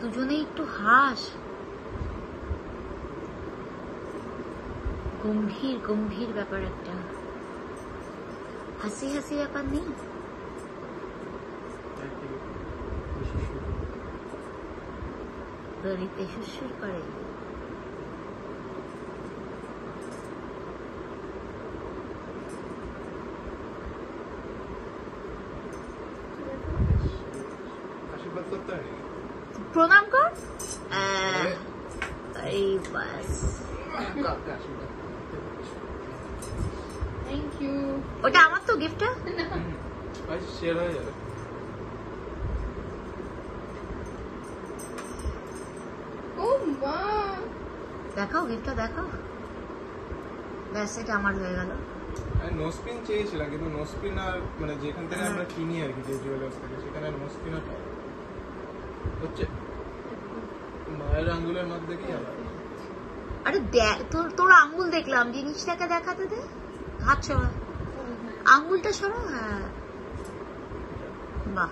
দুজনেই একটু হাস, গম্ভীর গম্ভীর ব্যাপার, একটা হাসি হাসি ব্যাপার নেই। দড়িতে সুরসুর করে। প্রণাম কর। এই বাস, থ্যাংক ইউ। ওটা আমার তো গিফটটা শেয়ার হয়ে যাবে। ও মা, দেখাও গিফটটা দেখাও। ব্যাস, এটা আমার হয়ে গেল। আমি নোস্পিন চেয়েছিলাম, কিন্তু নোস্পিন আর মানে যেখান থেকে আমরা কিনি আর কি, যে জুয়েলার্স থেকে, সেখানে নোস্পিন হচ্ছে মায়ের আঙ্গুলের মধ্যে কি আলাদা। আরে দেখ, তোর আঙ্গুল দেখলাম, জিনিসটাকে দেখাতে দে। হাত সরা, আঙ্গুলটা সরা। হ্যাঁ, বাহ।